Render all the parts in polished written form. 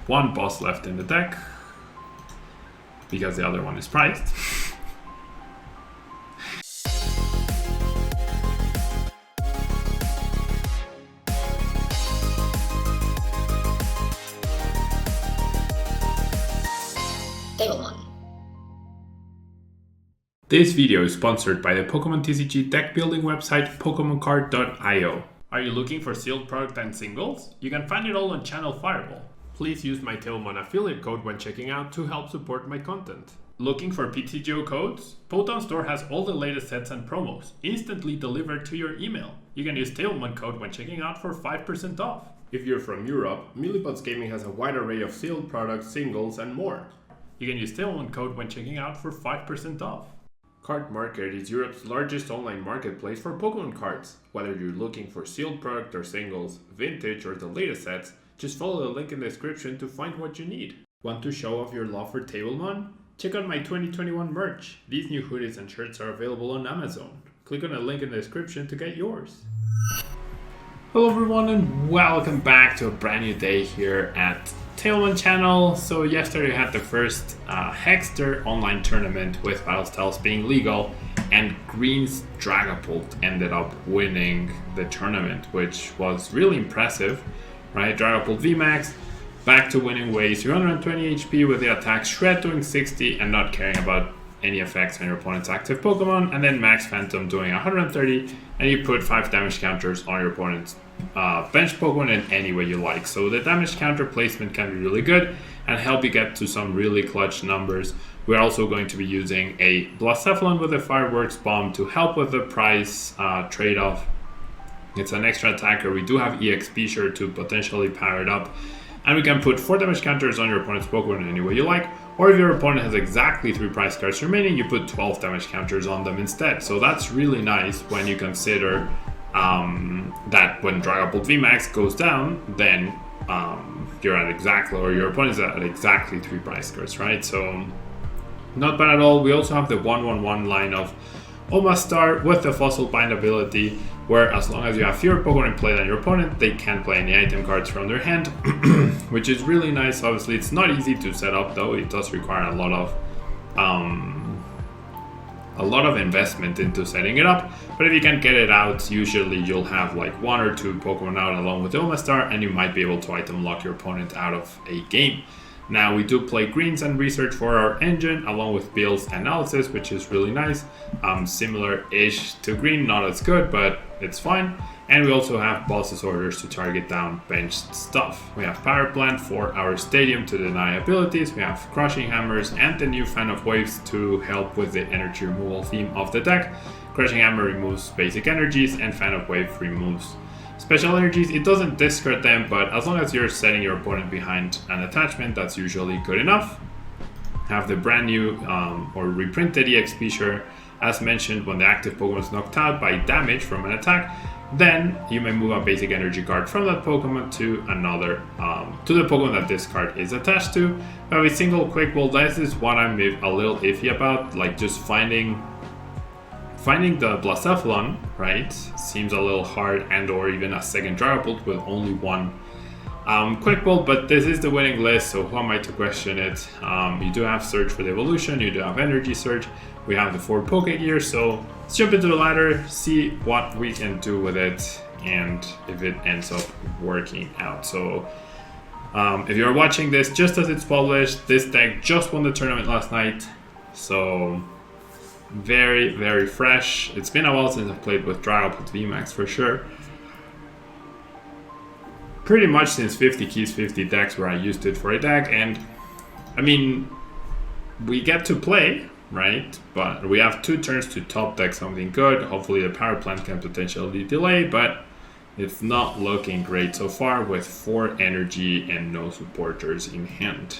one boss left in the deck because the other one is prized. This video is sponsored by the Pokemon TCG deck building website PokemonCard.io. Are you looking for sealed product and singles? You can find it all on Channel Fireball. Please use my Tailmon affiliate code when checking out to help support my content. Looking for PTGO codes? Potown Store has all the latest sets and promos, instantly delivered to your email. You can use Tailmon code when checking out for 5% off. If you're from Europe, Millipods Gaming has a wide array of sealed products, singles, and more. You can use Tailmon code when checking out for 5% off. Card Market is Europe's largest online marketplace for Pokemon cards. Whether you're looking for sealed product or singles, vintage or the latest sets, just follow the link in the description to find what you need. Want to show off your love for Tablemon? Check out my 2021 merch. These new hoodies and shirts are available on Amazon. Click on the link in the description to get yours. Hello everyone and welcome back to a brand new day here at Tailmon channel. So yesterday we had the first Hexter online tournament with Battle Styles being legal, and Green's Dragapult ended up winning the tournament, which was really impressive, right? Dragapult VMAX back to winning ways, 320 HP with the attack, Shred doing 60 and not caring about any effects on your opponent's active Pokemon, and then Max Phantom doing 130, and you put 5 damage counters on your opponent's bench Pokemon in any way you like. So the damage counter placement can be really good and help you get to some really clutch numbers. We're also going to be using a Blacephalon with a Fireworks Bomb to help with the price trade-off. It's an extra attacker. We do have EXP sure to potentially power it up, and we can put 4 damage counters on your opponent's Pokemon in any way you like, or if your opponent has exactly 3 prize cards remaining, you put 12 damage counters on them instead. So that's really nice when you consider that when Dragapult VMAX goes down, then you're at exactly, or your opponent is at exactly 3 prize cards, right? So not bad at all. We also have the 1/1/1 line of Omastar with the Fossil Bind ability, where as long as you have fewer Pokemon in play than your opponent, they can't play any item cards from their hand, which is really nice. Obviously, it's not easy to set up though. It does require a lot of investment into setting it up, but if you can get it out, usually you'll have like 1 or 2 Pokemon out along with the Omastar, and you might be able to item lock your opponent out of a game. Now we do play greens and research for our engine along with Bill's analysis, which is really nice. Similar-ish to green, not as good, but it's fine. And we also have boss's orders to target down benched stuff. We have Power Plant for our stadium to deny abilities. We have Crushing Hammers and the new Fan of Waves to help with the energy removal theme of the deck. Crushing Hammer removes basic energies and Fan of Wave removes special energies. It doesn't discard them, but as long as you're setting your opponent behind an attachment, that's usually good enough. Have the brand new or reprinted EXP sure. As mentioned, when the active Pokemon is knocked out by damage from an attack, then you may move a basic energy card from that Pokemon to another, to the Pokemon that this card is attached to. We have a single Quick Ball. This is what I'm a little iffy about, like just finding the Blacephalon, right, seems a little hard, and or even a second Dragapult with only 1 Quick Ball, but this is the winning list, so who am I to question it? You do have Search for the Evolution, you do have Energy Search, we have the 4 Poke Gear, so let's jump into the ladder, see what we can do with it, and if it ends up working out. So if you're watching this just as it's published, this deck just won the tournament last night, so very, very fresh. It's been a while since I've played with Dragapult VMAX for sure. Pretty much since 50 keys, 50 decks where I used it for a deck, and I mean, we get to play, right? But we have 2 turns to top deck something good. Hopefully the Power Plant can potentially delay, but it's not looking great so far with 4 energy and no supporters in hand.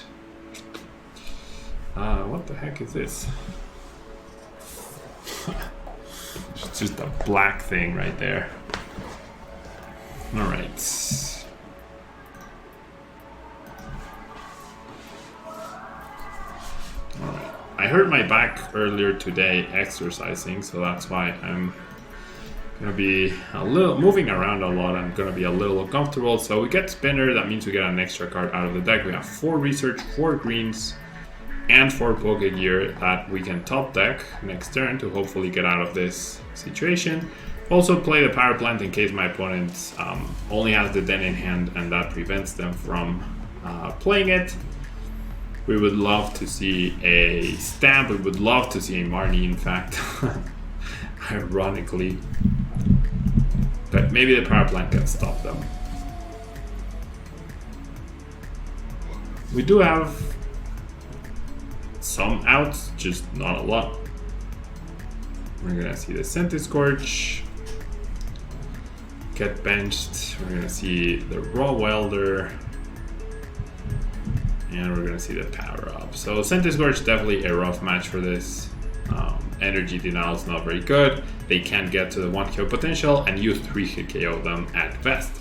What the heck is this? It's just a black thing right there. Alright. I hurt my back earlier today exercising, so that's why I'm Gonna be a little moving around a lot. I'm gonna be a little uncomfortable. So we get spinner. That means we get an extra card out of the deck. We have 4 research, 4 greens, and 4 Poke Gear that we can top deck next turn to hopefully get out of this situation. Also play the Power Plant in case my opponent only has the Den in hand and that prevents them from playing it. We would love to see a Stamp. We would love to see a Marnie, in fact. Ironically. But maybe the Power Plant can stop them. We do have some outs, just not a lot. We're gonna see the Centiskorch get benched. We're gonna see the Raw Welder. And we're gonna see the Power Up. So Centiskorch definitely a rough match for this. Energy denial is not very good. They can't get to the 1 KO potential, and you 3 hit KO them at best.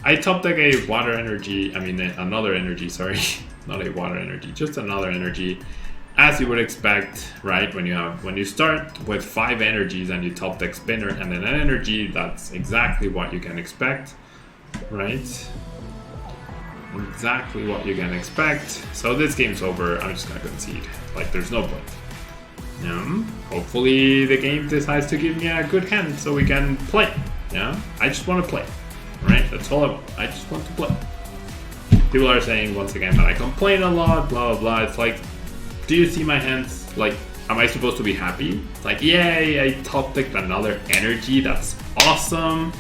I top deck a water energy, another energy, sorry. Not a water energy, just another energy. As you would expect, right? When you start with 5 energies and you top deck spinner and then an energy, that's exactly what you can expect, right? Exactly what you can expect. So this game's over. I'm just gonna concede. Like, there's no point. Hopefully the game decides to give me a good hand so we can play. Yeah, I just want to play. Right? That's all I want. I just want to play. People are saying once again that I complain a lot, blah blah blah. It's like, do you see my hands? Like, am I supposed to be happy? It's like, yay, I top decked another energy. That's awesome.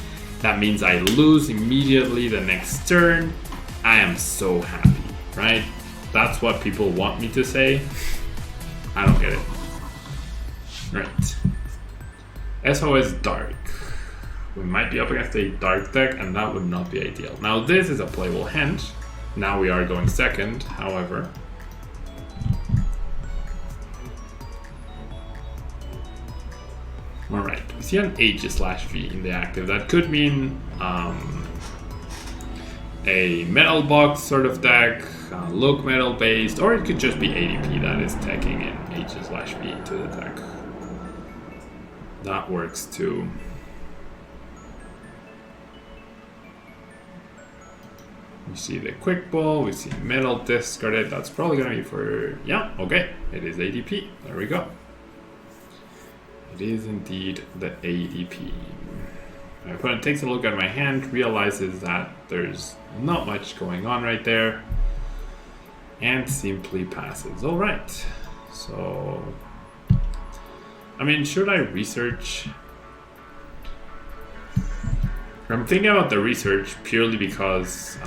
That means I lose immediately the next turn. I am so happy, right? That's what people want me to say. I don't get it. Right. SOS Dark. We might be up against a Dark deck, and that would not be ideal. Now this is a playable hand. Now we are going second, however. Alright, we see an H/V in the active. That could mean a metal box sort of deck, look metal based, or it could just be ADP that is teching in H/V into the deck. That works too. We see the quick ball, we see metal discarded. That's probably gonna be for, yeah, okay, it is ADP. There we go. It is indeed the ADP. My opponent takes a look at my hand, realizes that there's not much going on right there, and simply passes. All right, so should I research? I'm thinking about the research purely because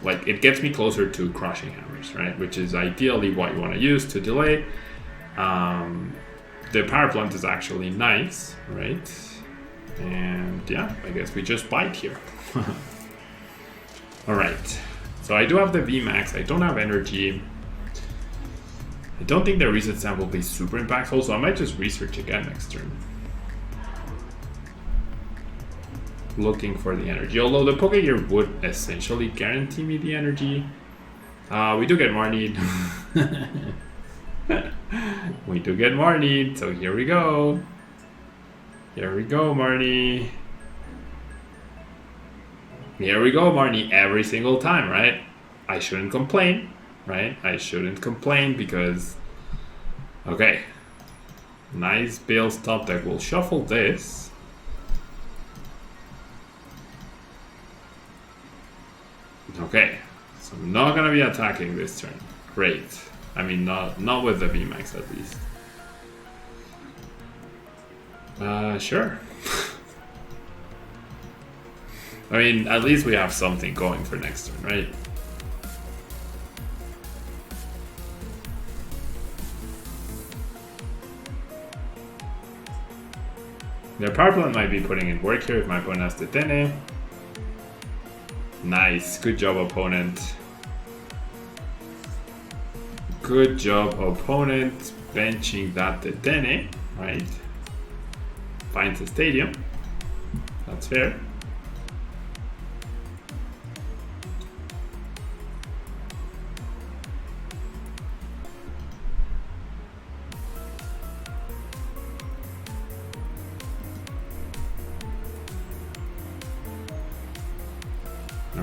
it gets me closer to crushing hammers, right? Which is ideally what you want to use to delay. The Power Plant is actually nice, right? And yeah, I guess we just bite here. Alright, so I do have the VMAX, I don't have energy. I don't think the reset stamp will be super impactful, so I might just research again next turn. Looking for the energy, although the Poke Gear would essentially guarantee me the energy. We do get Marnie. We do get Marnie, so here we go. Here we go, Marnie. Here we go, Marnie, every single time, right? I shouldn't complain, right? I shouldn't complain because, okay, nice Bale's top deck. We'll shuffle this. Okay, so I'm not gonna be attacking this turn. Great. Not with the VMAX at least. Sure. At least we have something going for next turn, right? The Power Plant might be putting in work here if my opponent has the Tene. Nice, good job, opponent. Good job, opponent, benching that Tene, right? Finds a stadium. That's fair.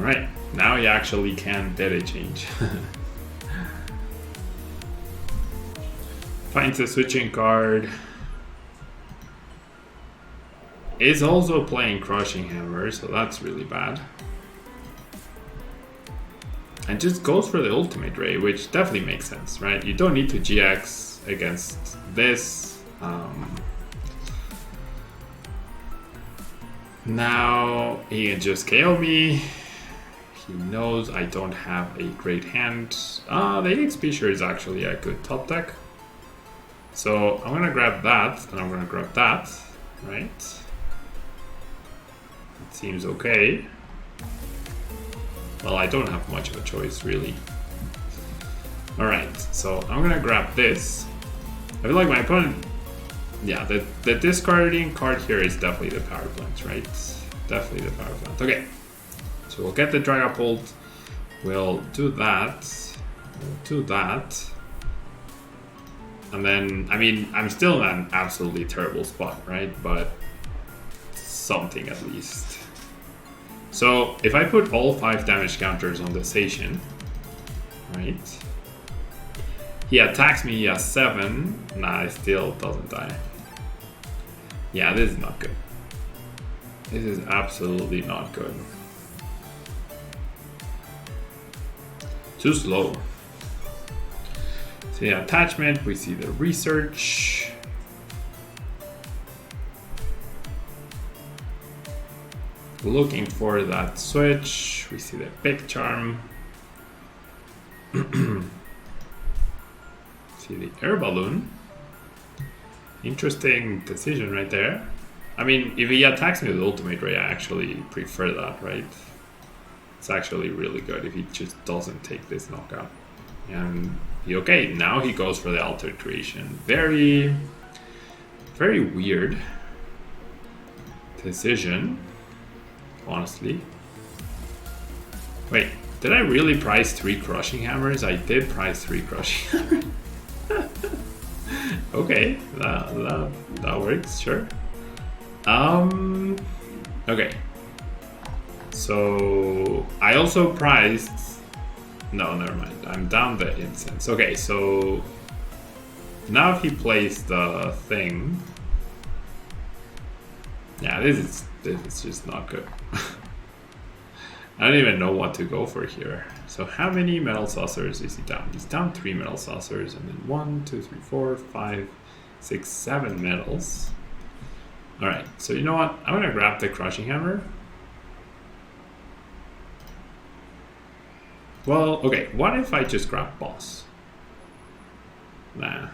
Alright, now he actually can data change. Finds a switching card. Is also playing Crushing Hammer, so that's really bad. And just goes for the Ultimate Ray, which definitely makes sense, right? You don't need to GX against this. Now he can just KO me. He knows I don't have a great hand. The EXP sure is actually a good top deck. So I'm gonna grab that, and I'm gonna grab that, right? It seems okay. Well, I don't have much of a choice, really. Alright, so I'm gonna grab this. I feel like my opponent... Yeah, the discarding card here is definitely the power plant, right? Definitely the power plant. Okay, so we'll get the Dragapult. We'll do that. We'll do that. And then, I mean, I'm still in an absolutely terrible spot, right? But something at least. So if I put all 5 damage counters on the Station, right? He attacks me, he has 7. Nah, it still doesn't die. Yeah, this is not good. This is absolutely not good. Too slow. See the attachment, we see the research. Looking for that switch, we see the big charm. See the air balloon. Interesting decision right there. I mean, if he attacks me with Ultimate Ray, I actually prefer that, right? It's actually really good if he just doesn't take this knockout. And okay, now he goes for the Altered Creation. Very, very weird decision, honestly. Wait, did I really price 3 Crushing Hammers? I did price 3 Crushing Hammers. Okay, that works, sure. Okay. So I also priced. No, never mind. I'm down the incense. Okay, so now if he plays the thing, yeah, this is just not good. I don't even know what to go for here. So how many metal saucers is he down? He's down 3 metal saucers, and then 1, 2, 3, 4, 5, 6, 7 metals. All right. So you know what? I'm gonna grab the Crushing Hammer. Well, okay, what if I just grab boss? Nah.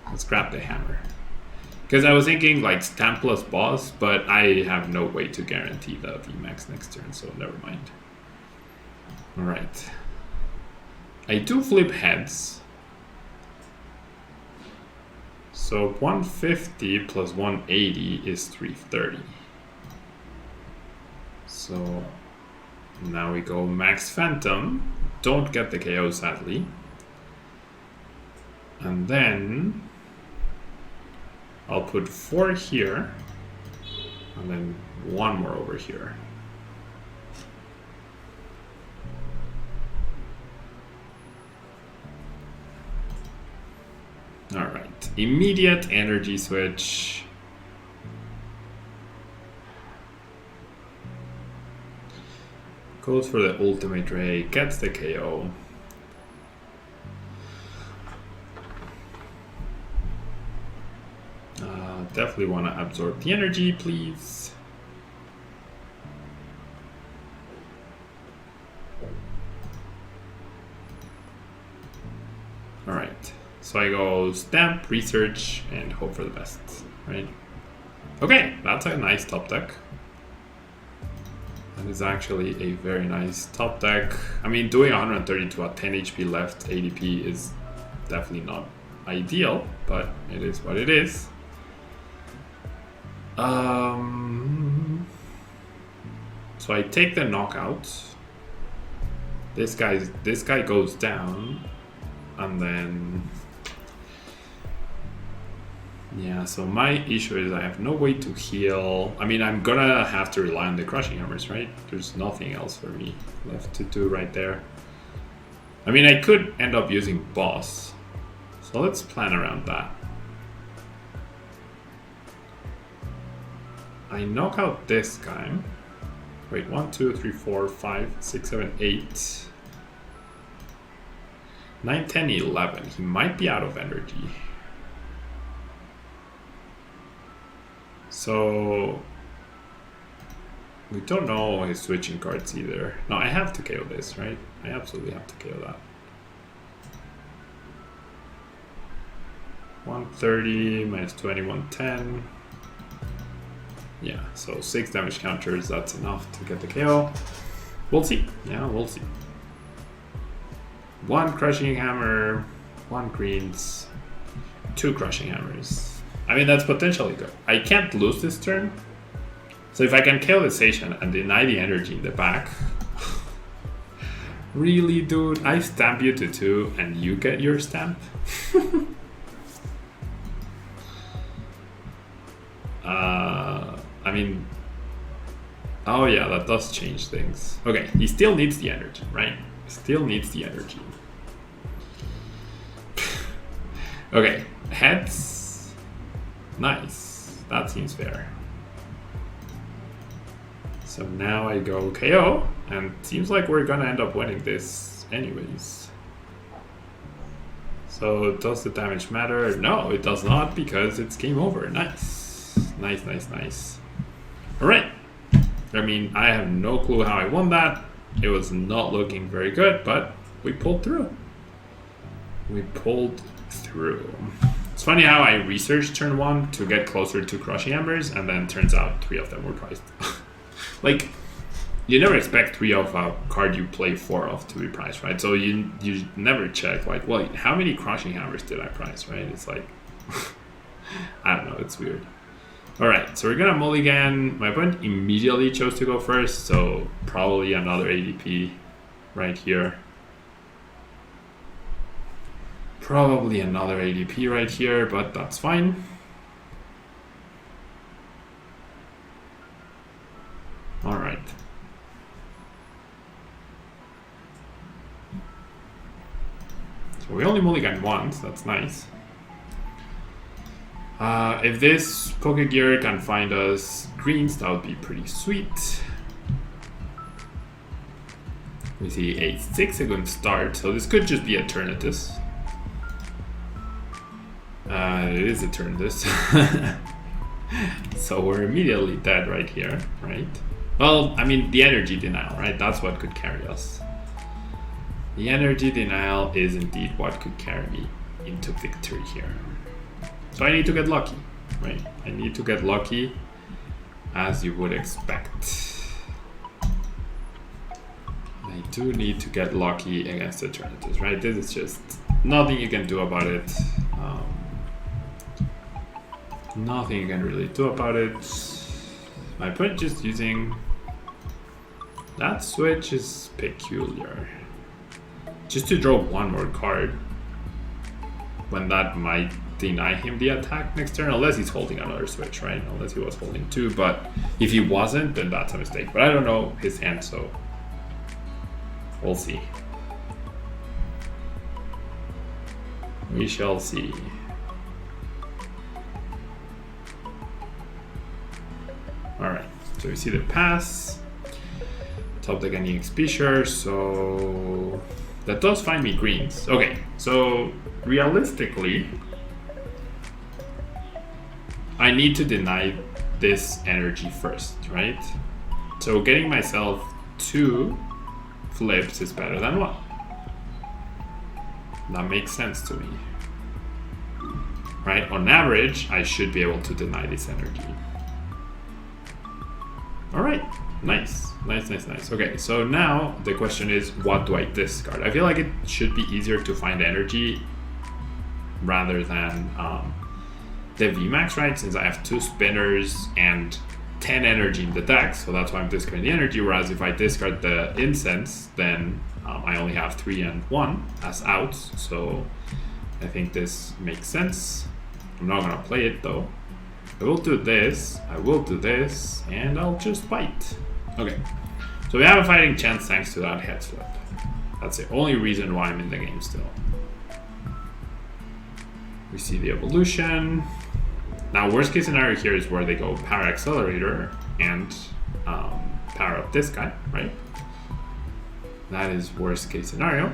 Let's grab the hammer. Because I was thinking like stamp plus boss, but I have no way to guarantee the VMAX next turn, so never mind. Alright. I do flip heads. So 150 plus 180 is 330. So now we go Max Phantom. Don't get the KO, sadly. And then I'll put 4 here. And then 1 more over here. Alright, immediate energy switch. Goes for the Ultimate Ray, gets the KO. Definitely want to absorb the energy, please. Alright, so I go stamp, research, and hope for the best, right? Okay, that's a nice top deck. That is actually a very nice top deck. I mean, doing 132 at 10 HP left ADP is definitely not ideal, but it is what it is. So I take the knockout. This guy goes down, and then Yeah, so my issue is I have no way to heal. I mean, I'm gonna have to rely on the crushing hammers, right? There's nothing else for me left to do right there. I mean, I could end up using boss. So let's plan around that. I knock out this guy. Wait, 1, 2, 3, 4, 5, 6, 7, 8. 9, 10, 11. He might be out of energy. So we don't know his switching cards either. No, I have to KO this, right? I absolutely have to KO that. 130 minus 20, 110. Yeah, so 6 damage counters, that's enough to get the KO. We'll see. Yeah, we'll see. 1 crushing hammer, 1 greens, 2 crushing hammers. I mean, that's potentially good. I can't lose this turn. So if I can KO the station and deny the energy in the back. Really, dude? I stamp you to 2 and you get your stamp? I mean, oh yeah, that does change things. Okay, he still needs the energy, right? Still needs the energy. Okay, heads. Nice, that seems fair. So now I go KO, and seems like we're gonna end up winning this anyways. So does the damage matter? No, it does not, because it's game over. Nice, nice, nice, nice. All right. I mean, I have no clue how I won that. It was not looking very good, but we pulled through. We pulled through. It's funny how I researched turn 1 to get closer to crushing hammers, and then turns out 3 of them were priced. Like, you never expect 3 of a card you play 4 of to be priced, right? So you never check, like, well, how many crushing hammers did I price, right? It's like, I don't know, it's weird. All right, so we're gonna mulligan. My opponent immediately chose to go first, so probably another ADP right here. Probably another ADP right here, but that's fine. All right. So we only mulligan once, that's nice. If this Pokegear can find us greens, that would be pretty sweet. We see 8-6, a good start, so this could just be Eternatus. It is Eternatus. So we're immediately dead right here, right? Well, I mean, the energy denial, right? That's what could carry us. The energy denial is indeed what could carry me into victory here. So I need to get lucky, right? I need to get lucky, as you would expect. I do need to get lucky against Eternatus, right? This is just nothing you can do about it. Nothing you can really do about it. My opponent just using that switch is peculiar. Just to draw 1 more card, when that might deny him the attack next turn, unless he's holding another switch, right? Unless he was holding 2, but if he wasn't, then that's a mistake. But I don't know his hand, so we'll see. We shall see. Alright, so we see the pass. Top deck any XP share, so that does find me greens. Okay, so realistically, I need to deny this energy first, right? So getting myself 2 flips is better than 1. That makes sense to me. Right? On average, I should be able to deny this energy. Alright, nice. Nice, nice, nice. Okay, so now the question is, what do I discard? I feel like it should be easier to find energy rather than the VMAX, right? Since I have 2 spinners and 10 energy in the deck, so that's why I'm discarding the energy. Whereas if I discard the incense, then I only have 3 and 1 as outs. So I think this makes sense. I'm not gonna play it though. I will do this, I will do this, and I'll just fight. Okay, so we have a fighting chance thanks to that head flip. That's the only reason why I'm in the game still. We see the evolution. Now, worst case scenario here is where they go power accelerator and power up this guy, right? That is worst case scenario.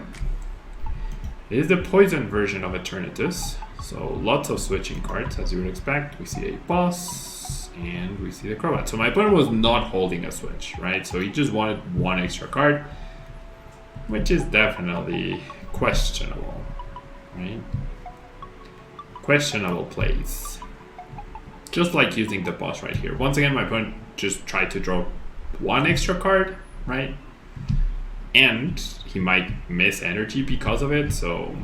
It is the poison version of Eternatus, so lots of switching cards as you would expect. We see a boss and we see the Crobat. So my opponent was not holding a switch, right? So he just wanted one extra card, which is definitely questionable, right? Questionable plays. Just like using the boss right here. Once again, my opponent just tried to draw one extra card, right? And he might miss energy because of it, so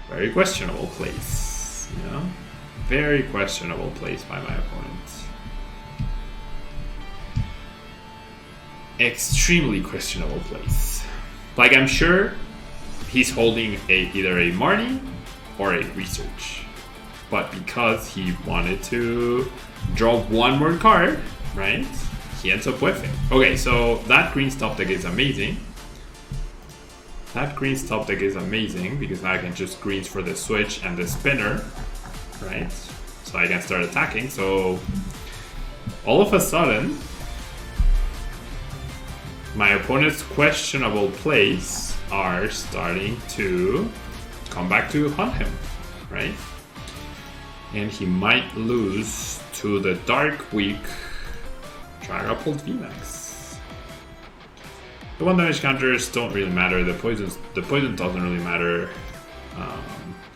very questionable plays, you know? Very questionable plays by my opponent. Extremely questionable plays. Like, I'm sure he's holding either a Marnie or a Research. But because he wanted to draw one more card, right? He ends up whiffing. Okay, so that green top deck is amazing. That green top deck is amazing because now I can just greens for the switch and the spinner, right? So I can start attacking. So all of a sudden, my opponent's questionable plays are starting to come back to haunt him, right? And he might lose to the Dark Week Dragapult VMAX. The 1 damage counters don't really matter. The poison doesn't really matter.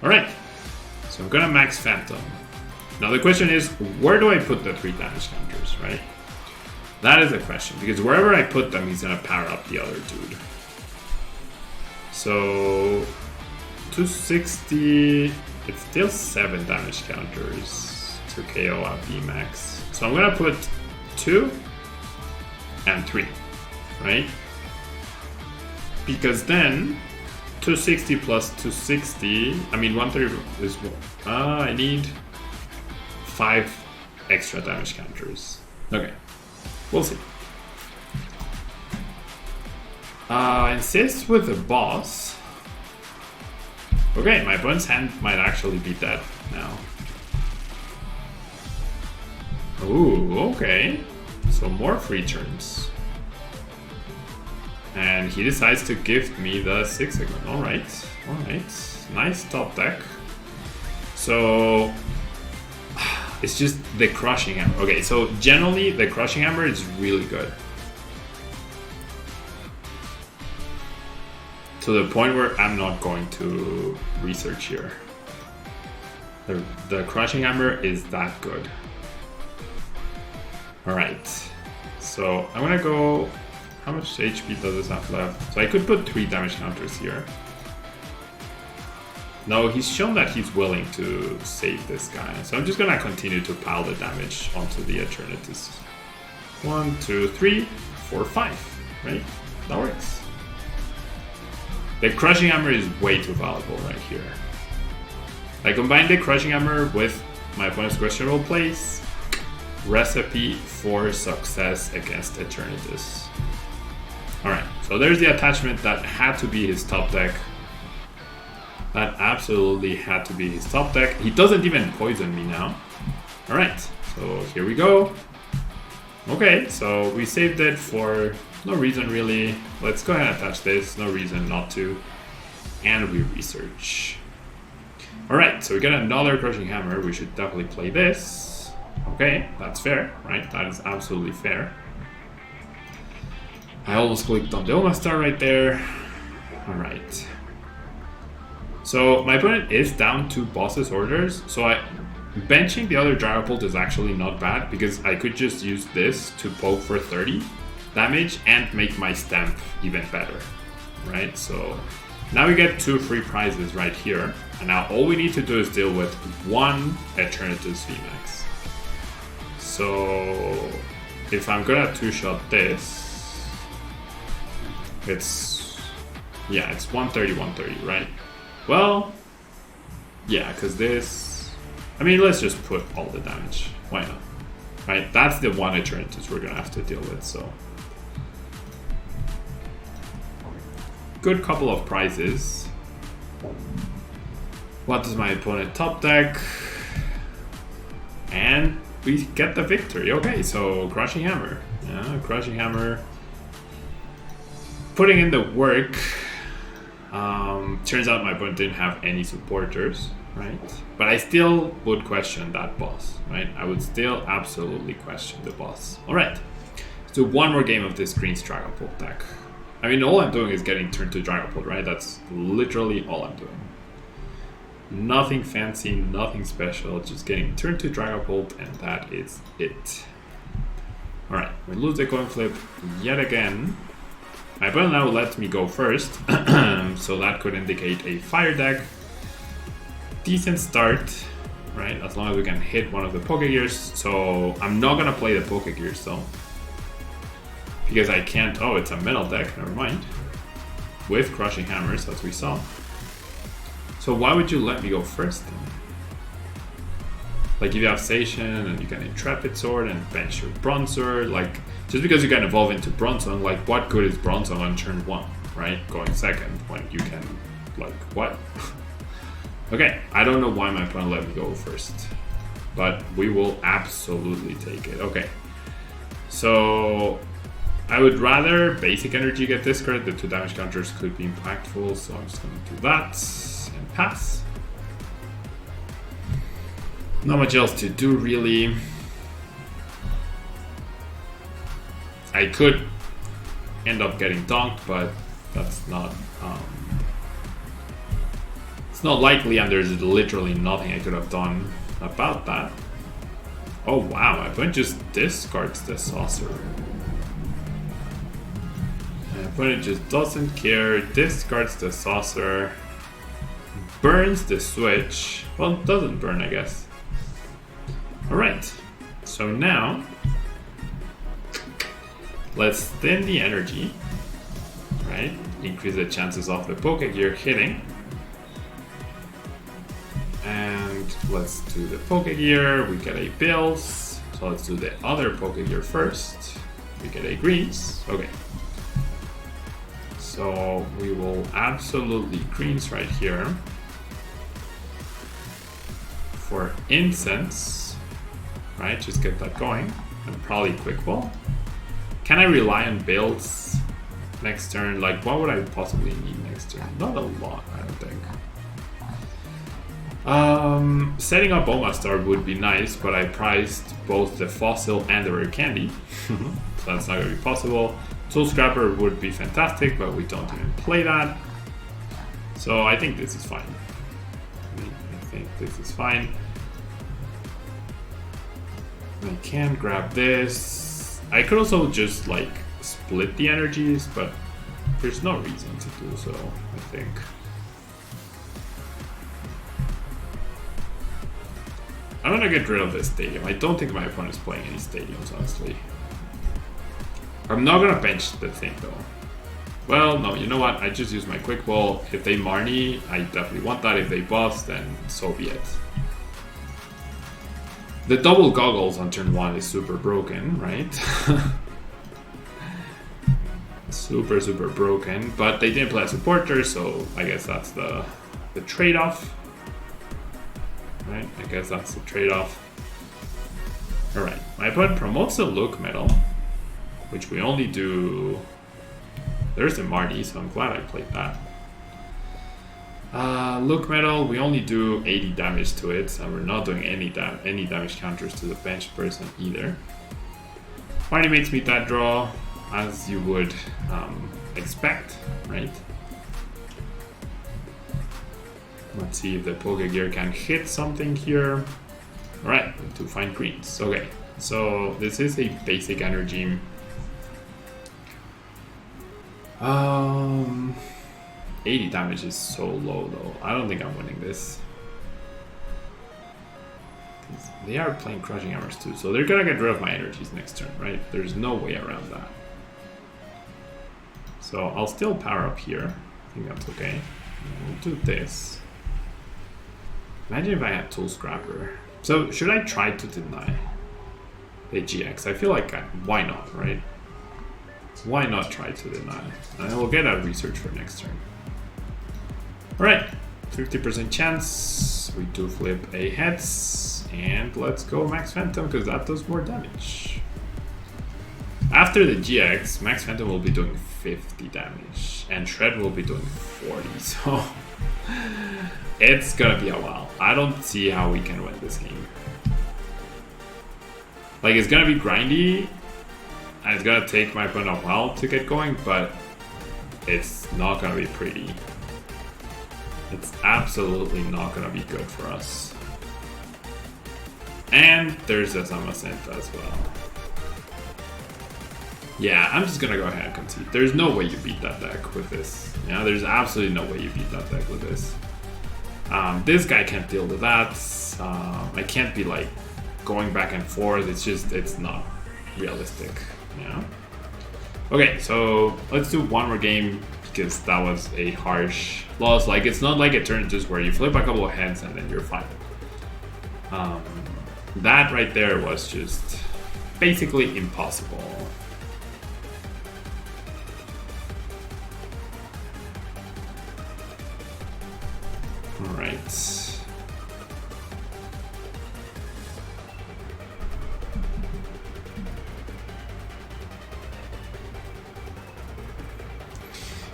Alright, so I'm gonna max Phantom. Now the question is, where do I put the 3 damage counters, right? That is the question, because wherever I put them, he's gonna power up the other dude. So 260, it's still 7 damage counters to KO out VMAX. So I'm gonna put 2 and 3, right? Because then 260 plus 260, I mean 130 is I need 5 extra damage counters. Okay, we'll see. Insist with the boss. Okay, my opponent's hand might actually be dead now. Ooh, okay. So more free turns. And he decides to gift me the 6 segment. Alright, alright. Nice top deck. So it's just the Crushing Hammer. Okay, so generally the Crushing Hammer is really good. To the point where I'm not going to research here. The Crushing Hammer is that good. Alright, so I'm gonna go. How much HP does this have left? So I could put 3 damage counters here. No, he's shown that he's willing to save this guy. So I'm just gonna continue to pile the damage onto the Eternatus. 1, 2, 3, 4, 5, right? That works. The Crushing Hammer is way too valuable right here. I combine the Crushing Hammer with my opponent's questionable plays. Recipe for success against Eternatus. Alright, so there's the attachment that had to be his top deck. That absolutely had to be his top deck. He doesn't even poison me now. Alright, so here we go. Okay, so we saved it for no reason really. Let's go ahead and attach this, no reason not to. And we research. Alright, so we got another Crushing Hammer. We should definitely play this. Okay, that's fair, right? That is absolutely fair. I almost clicked on the Oma Star right there. Alright. So my opponent is down 2 boss's orders. So benching the other Dragapult is actually not bad because I could just use this to poke for 30 damage and make my stamp even better. Right? So now we get 2 free prizes right here. And now all we need to do is deal with 1 Eternatus VMAX. So if I'm gonna 2-shot this, it's 130, 130, right? Well, yeah, because this I mean, let's just put all the damage. Why not? Right, that's the one Eternatus we're gonna have to deal with, so. Good couple of prizes. What does my opponent top deck? And we get the victory. Okay, so Crushing Hammer. Yeah, Crushing Hammer. Putting in the work. Turns out my opponent didn't have any supporters, right? But I still would question that boss, right? I would still absolutely question the boss. All right, so one more game of this Green's Dragapult deck. I mean, all I'm doing is getting turned to Dragapult, right? That's literally all I'm doing. Nothing fancy, nothing special, just getting turned to Dragapult, and that is it. All right, we lose the coin flip yet again. My opponent now lets me go first, so that could indicate a fire deck. Decent start, right? As long as we can hit one of the Pokegears. So I'm not gonna play the Pokegears though, because I can't. Oh, it's a metal deck. Never mind. With Crushing Hammers, as we saw. So why would you let me go first then? Like if you have Station and you can Intrepid Sword and bench your Bronzor, like just because you can evolve into Bronzong, like what good is Bronzong on turn 1, right? Going second when you can, like what? Okay, I don't know why my opponent let me go first, but we will absolutely take it. Okay, so I would rather Basic Energy get discarded. The 2 damage counters could be impactful, so I'm just going to do that and pass. Not much else to do really. I could end up getting donked, but that's not it's not likely, and there's literally nothing I could have done about that. Oh wow, my opponent just discards the Saucer. My opponent just doesn't care, discards the Saucer, burns the Switch. Well, doesn't burn, I guess. Alright, so now let's thin the energy, right? Increase the chances of the Pokegear hitting. And let's do the Pokegear, we get a Bills. So let's do the other Pokegear first. We get a Greens, okay. So we will absolutely Greens right here. For Incense. Right, just get that going, and probably Quick Ball. Can I rely on builds next turn? Like, what would I possibly need next turn? Not a lot, I don't think. Setting up Omastar would be nice, but I priced both the Fossil and the Rare Candy, so that's not going to be possible. Tool Scrapper would be fantastic, but we don't even play that. So I think this is fine. I think this is fine. I can grab this. I could also just like split the energies, but there's no reason to do so, I think. I'm gonna get rid of this stadium. I don't think my opponent is playing any stadiums, honestly. I'm not gonna bench the thing though. Well, no, you know what? I just use my Quick Ball. If they Marnie, I definitely want that. If they bust, then so be it. The double goggles on turn 1 is super broken, right? super broken, but they didn't play a supporter, so I guess that's the trade-off. Right, I guess that's the trade-off. Alright, my opponent promotes the Look Metal, which we only do... There's the Marty, so I'm glad I played that. Look Metal, we only do 80 damage to it, and we're not doing any damage counters to the bench person either. Marty makes me that draw, as you would expect, right? Let's see if the Pokegear can hit something here. Alright, to find greens. Okay, so this is a basic energy. 80 damage is so low though. I don't think I'm winning this. They are playing Crushing Hammers too, so they're gonna get rid of my energies next turn, right? There's no way around that. So I'll still power up here. I think that's okay. We'll do this. Imagine if I had Tool Scrapper. So should I try to deny a GX? I feel like why not, right? Why not try to deny? I will get a research for next turn. Alright, 50% chance. We do flip a heads. And let's go Max Phantom because that does more damage. After the GX, Max Phantom will be doing 50 damage. And Shred will be doing 40. So it's gonna be a while. I don't see how we can win this game. Like, it's gonna be grindy. And it's gonna take my opponent a while to get going, but it's not gonna be pretty. It's absolutely not gonna be good for us. And there's a Samacenta as well. Yeah, I'm just gonna go ahead and concede. There's no way you beat that deck with this. Yeah, there's absolutely no way you beat that deck with this. This guy can't deal with that. I can't be like going back and forth. It's not realistic. Yeah. Okay, so let's do one more game because that was a harsh loss. Like, it's not like a turn just where you flip a couple of heads and then you're fine. That right there was just basically impossible. All right.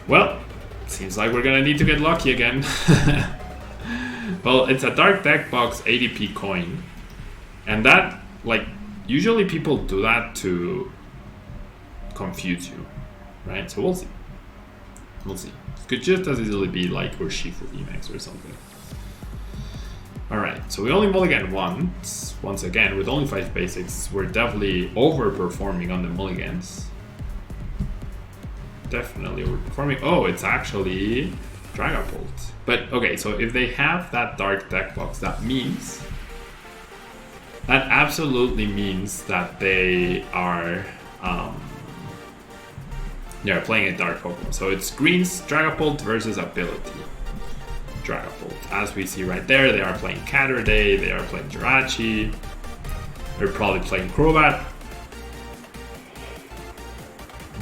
Well, seems like we're gonna need to get lucky again. Well, it's a Dark Deck Box ADP coin. And that, like, usually people do that to confuse you, right? So we'll see. We'll see. It could just as easily be like URSHIFU VMAX or something. Alright, so we only mulligan once again, with only 5 basics. We're definitely overperforming on the mulligans. Definitely overperforming. Oh, it's actually Dragapult. But okay, so if they have that Dark Deck Box, that means... That absolutely means that they are playing a Dark Pokemon. So it's Green's Dragapult versus Ability Dragapult. As we see right there, they are playing Caturday, they are playing Jirachi, they're probably playing Crobat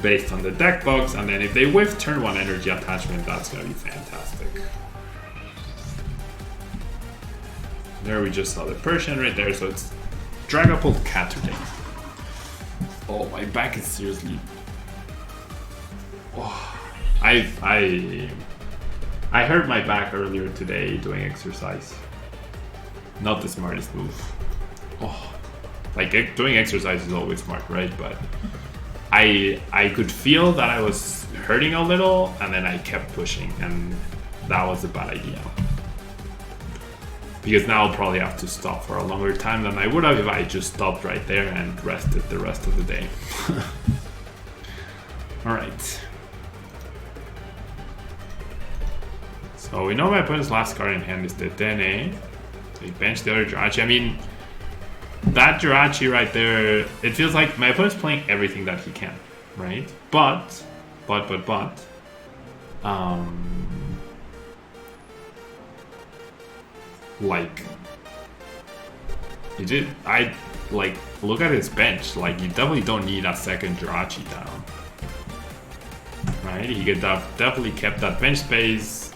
based on the deck box, and then if they whiff turn 1 energy attachment, that's gonna be fantastic. There we just saw the Persian right there, so it's Dragapult Caturday. Oh, my back is seriously... Oh, I hurt my back earlier today doing exercise. Not the smartest move. Oh, like doing exercise is always smart, right? But I could feel that I was hurting a little, and then I kept pushing, and that was a bad idea. Because now I'll probably have to stop for a longer time than I would have if I just stopped right there and rested the rest of the day. Alright. So we know my opponent's last card in hand is the Dene. So he benched the other Jirachi. I mean, that Jirachi right there, it feels like my opponent's playing everything that he can, right? But, like, you did, like, look at his bench. Like, you definitely don't need a second Jirachi down, right? He could have definitely kept that bench space,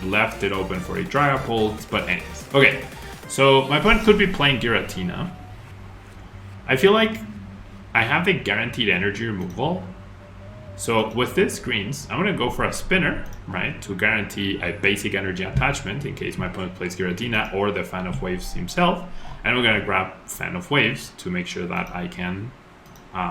left it open for a Dragapult, but anyways. Okay, so my opponent could be playing Giratina. I feel like I have the guaranteed energy removal. So with this greens, I'm going to go for a spinner, right, to guarantee a basic energy attachment in case my opponent plays Giratina or the Fan of Waves himself. And we're going to grab Fan of Waves to make sure that I can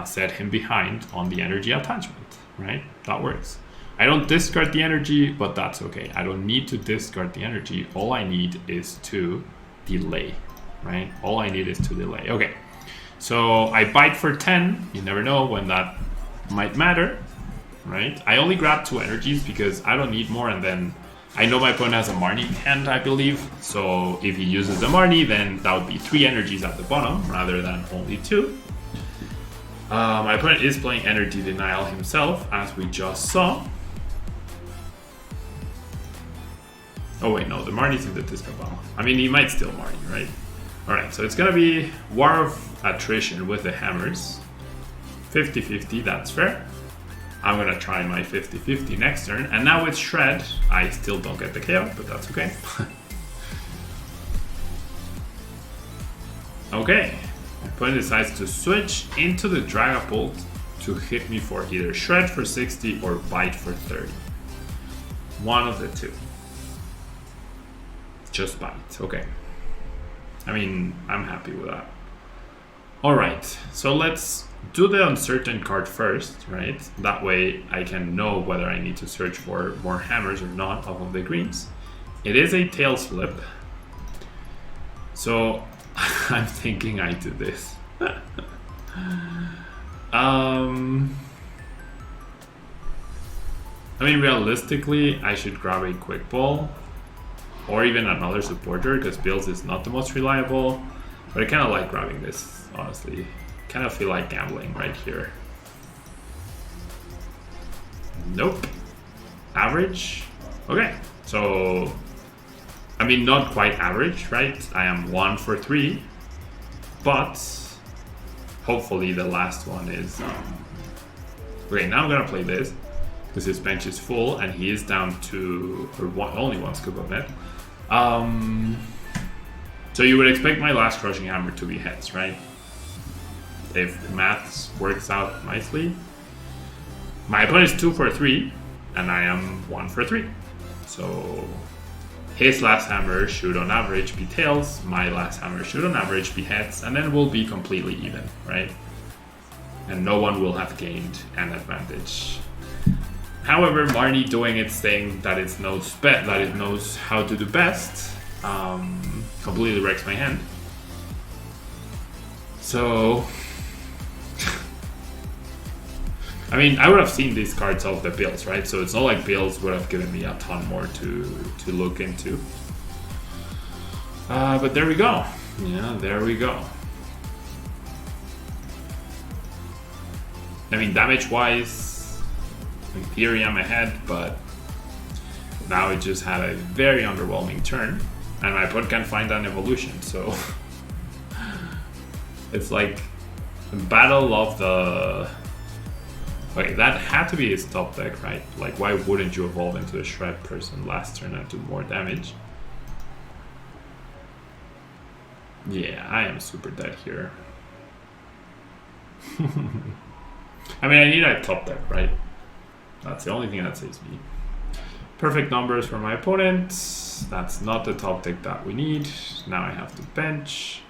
set him behind on the energy attachment, right? That works. I don't discard the energy, but that's okay. I don't need to discard the energy. All I need is to delay, right? All I need is to delay. Okay, so I bite for 10. You never know when that might matter, right? I only grab 2 energies because I don't need more, and then I know my opponent has a Marnie in hand, I believe. So if he uses the Marnie, then that would be 3 energies at the bottom rather than only 2. My opponent is playing Energy Denial himself, as we just saw. Oh wait, no, the Marnie's in the discard pile. I mean, he might still Marnie, right? Alright, so it's gonna be War of Attrition with the hammers. 50-50, that's fair. I'm gonna try my 50-50 next turn, and now with Shred, I still don't get the KO, but that's okay. Okay, my opponent decides to switch into the Dragapult to hit me for either Shred for 60 or Bite for 30. One of the two. Just Bite, okay. I mean, I'm happy with that. Alright, so let's do the uncertain card first, right? That way I can know whether I need to search for more hammers or not off of the greens. It is a tail slip. So I'm thinking I do this. I mean, realistically, I should grab a quick ball or even another supporter because Bills is not the most reliable. But I kind of like grabbing this, honestly. Kind of feel like gambling right here. Nope. Average? Okay, so I mean, not quite average, right? I am 1 for 3, but hopefully the last one is okay, now I'm gonna play this because his bench is full and he is down to only one scoop of net. So you would expect my last crushing hammer to be heads, right? If maths works out nicely. My opponent is 2 for 3 and I am 1 for 3. So his last hammer should on average be tails, my last hammer should on average be heads, and then we'll be completely even, right? And no one will have gained an advantage. However, Marnie doing its thing that it knows how to do best, completely wrecks my hand. So I mean, I would have seen these cards off the Bills, right? So it's not like Bills would have given me a ton more to look into. But there we go. Yeah, there we go. I mean, damage-wise, in theory I'm ahead, but now it just had a very underwhelming turn, and my opponent can't find an evolution, so it's like a battle of the... Okay, that had to be his top deck, right? Like, why wouldn't you evolve into a Shred person last turn and do more damage? Yeah, I am super dead here. I mean, I need a top deck, right? That's the only thing that saves me. Perfect numbers for my opponent. That's not the top deck that we need. Now I have to bench.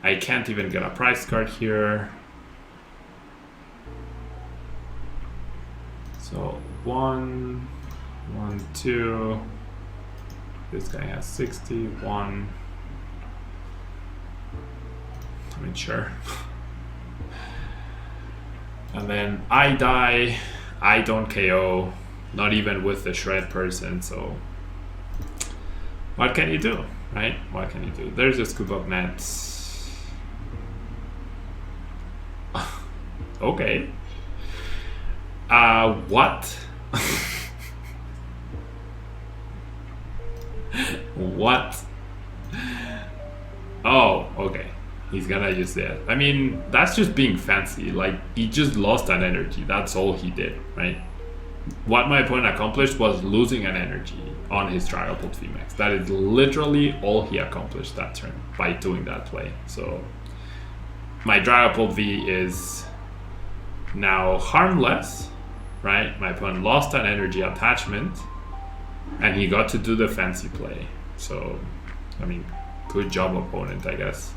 I can't even get a prize card here. So 1, 2. This guy has 61. I mean, sure. And then I die. I don't KO, not even with the Shred person. So what can you do, right? What can you do? There's a scoop of nets. Okay. What? What? Oh, okay. He's gonna use that. I mean, that's just being fancy. Like, he just lost an energy. That's all he did, right? What my opponent accomplished was losing an energy on his Dragapult VMAX. That is literally all he accomplished that turn by doing that play. So my Dragapult V is now harmless, right? My opponent lost an energy attachment and he got to do the fancy play. So, I mean, good job, opponent, I guess.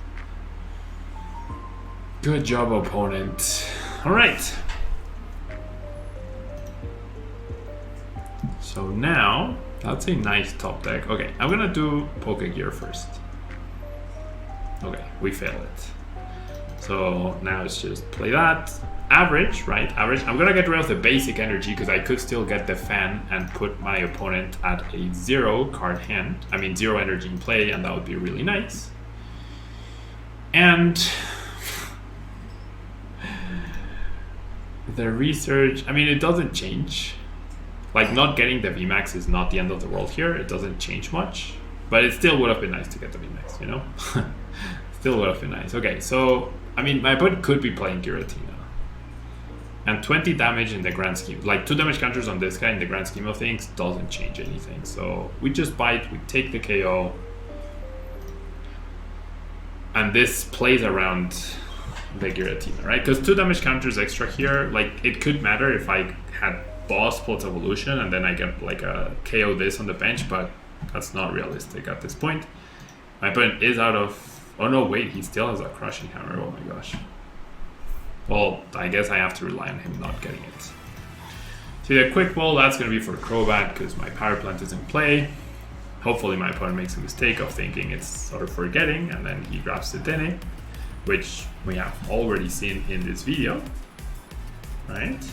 Good job, opponent. All right. So now, that's a nice top deck. Okay, I'm gonna do Pokegear first. Okay, we fail it. So now it's just play that. Average, right? Average. I'm gonna get rid of the basic energy because I could still get the fan and put my opponent at a 0 card hand. I mean, 0 energy in play, and that would be really nice. And the research, I mean, it doesn't change. Like, not getting the VMAX is not the end of the world here. It doesn't change much, but it still would have been nice to get the VMAX, you know? Still would have been nice. Okay, so I mean, my opponent could be playing Giratina. And 20 damage in the grand scheme, like 2 damage counters on this guy in the grand scheme of things doesn't change anything. So we just bite, we take the KO. And this plays around the Giratina, right? Because 2 damage counters extra here, like it could matter if I had boss plus evolution and then I get like a KO this on the bench, but that's not realistic at this point. My opponent is out of, oh no, wait, he still has a crushing hammer, oh my gosh. Well, I guess I have to rely on him not getting it. See, the quick ball, that's going to be for Crobat because my power plant is in play. Hopefully my opponent makes a mistake of thinking it's sort of forgetting and then he grabs the Dene, which we have already seen in this video, right?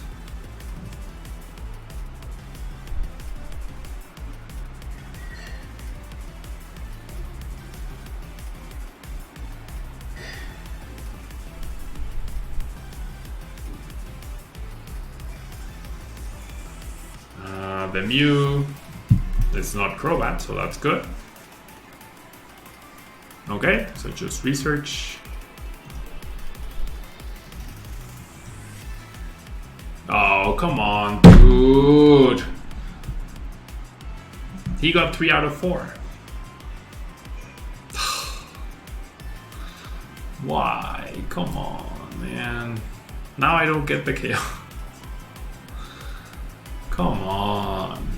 The Mew is not Crobat, so that's good. Okay, so just research. Oh, come on, dude. He got 3 out of 4. Why? Come on, man. Now I don't get the KO. Come on.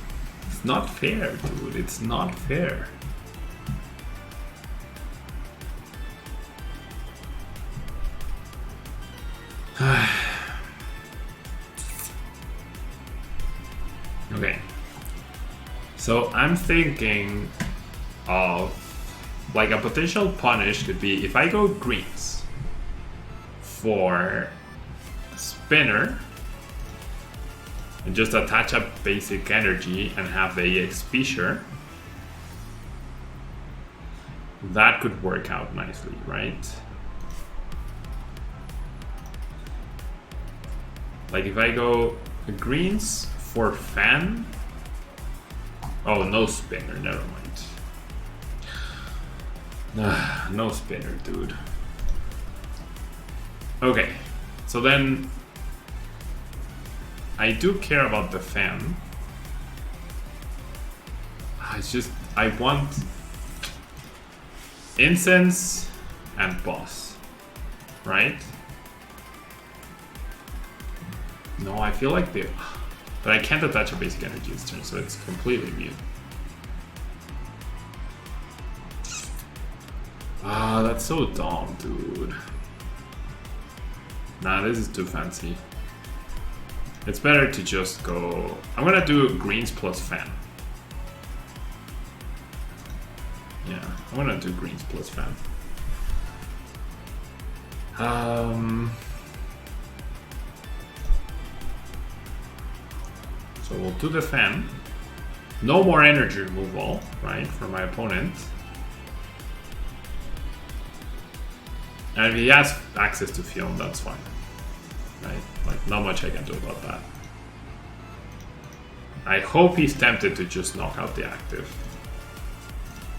It's not fair, dude. It's not fair. Okay. So I'm thinking of like a potential punish could be if I go greens for spinner and just attach a basic energy and have the EX Fisher. That could work out nicely, right? Like if I go greens for fan. Oh, no spinner, never mind. No spinner, dude. Okay, so then I do care about the fan. It's just, I want incense and boss, right? No, I feel like they, but I can't attach a basic energy this turn, so it's completely mute. Ah, that's so dumb, dude. Nah, this is too fancy. It's better to just go... I'm gonna do greens plus fan. Yeah, I'm gonna do greens plus fan. So we'll do the fan. No more energy removal, right, from my opponent. And if he has access to Fion, that's fine. Right? Like, not much I can do about that. I hope he's tempted to just knock out the active.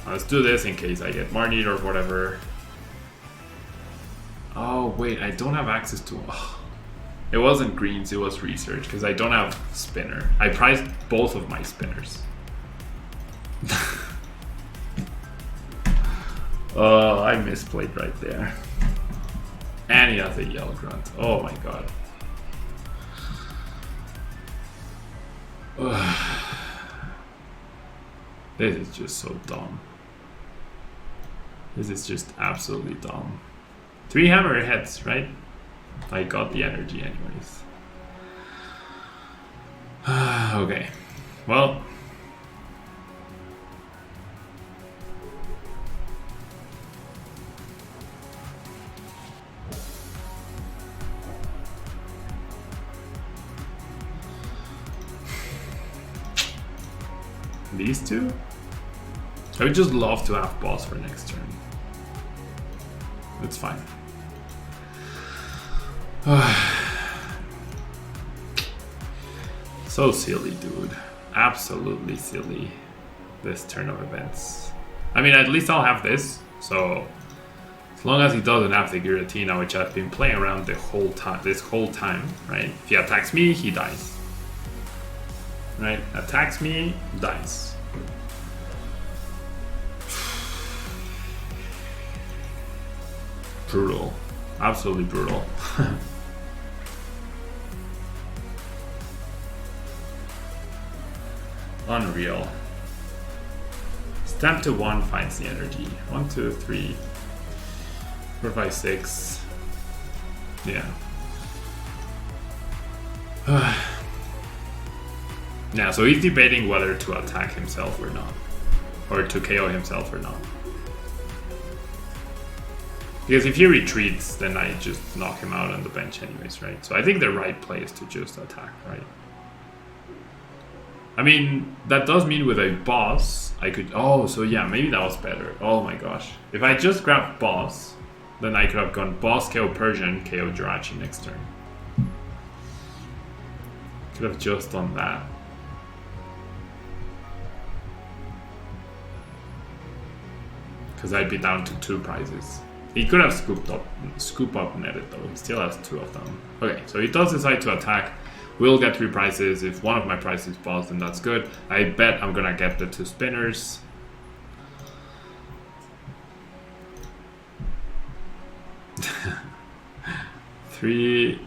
Let's do this in case I get Marnie or whatever. Oh, wait, I don't have access to... Oh. It wasn't greens, it was research, because I don't have spinner. I prized both of my spinners. Oh, I misplayed right there. And he has a yell grunt. Oh my god. This is just so dumb. This is just absolutely dumb. 3 hammerheads, right? I got the energy anyways. Okay. Well. These two? I would just love to have boss for next turn. It's fine. So silly, dude. Absolutely silly. This turn of events. I mean, at least I'll have this, so As long as he doesn't have the Giratina, which I've been playing around this whole time, right? If he attacks me, he dies. Right? Attacks me, dies. Brutal. Absolutely brutal. Unreal. Stamp to 1 finds the energy. 1, 2, 3, 4, 5, 6. Yeah. Yeah, so he's debating whether to attack himself or not. Or to KO himself or not. Because if he retreats, then I just knock him out on the bench anyways, right? So I think the right play is to just attack, right? I mean, that does mean with a boss, I could... Oh, so yeah, maybe that was better. Oh my gosh. If I just grabbed boss, then I could have gone boss, KO Persian, KO Jirachi next turn. Could have just done that. Because I'd be down to 2 prizes. He could have scoop up netted though. He still has 2 of them. Okay, so he does decide to attack. We'll get 3 prizes. If one of my prizes falls, then that's good. I bet I'm gonna get the 2 spinners. Three.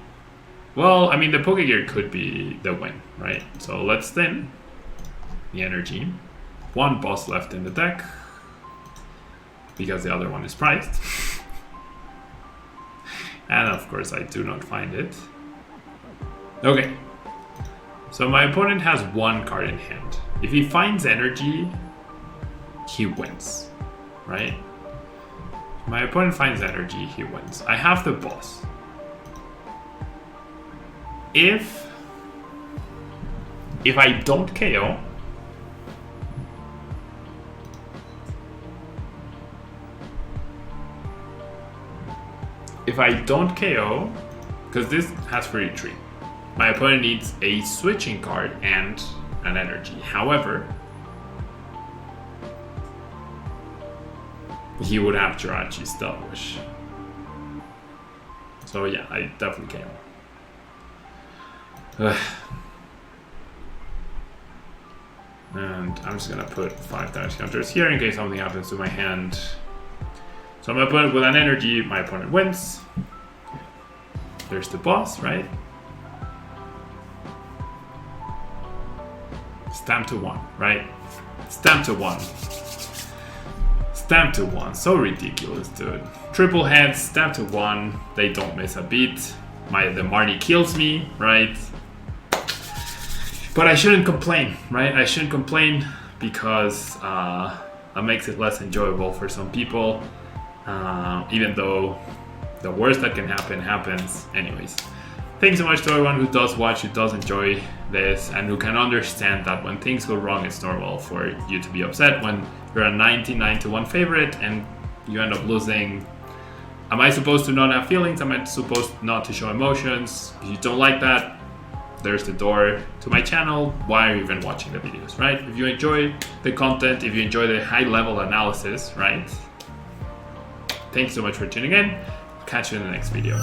Well, I mean, the Pokegear could be the win, right? So let's thin the energy. 1 boss left in the deck, because the other one is prized. And of course I do not find it. Okay. So my opponent has 1 card in hand. If he finds energy, he wins, right? My opponent finds energy, he wins. I have the boss. If I don't KO, because this has free retreat, my opponent needs a switching card and an energy. However, he would have Jirachi Stealth Wish. So yeah, I definitely KO. And I'm just gonna put 5 damage counters here in case something happens to my hand. So my opponent with an energy, my opponent wins. There's the boss, right? Stamp to 1, right? Stamp to 1. Stamp to 1, so ridiculous, dude. Triple heads, stamp to 1, they don't miss a beat. The Marnie kills me, right? But I shouldn't complain, right? I shouldn't complain because that makes it less enjoyable for some people. Even though the worst that can happen happens anyways. Thanks so much to everyone who does watch, who does enjoy this, and who can understand that when things go wrong, it's normal for you to be upset when you're a 99-1 favorite and you end up losing. Am I supposed to not have feelings? Am I supposed not to show emotions? If you don't like that, there's the door to my channel. Why are you even watching the videos, right? If you enjoy the content, if you enjoy the high level analysis, right? Thanks so much for tuning in. Catch you in the next video.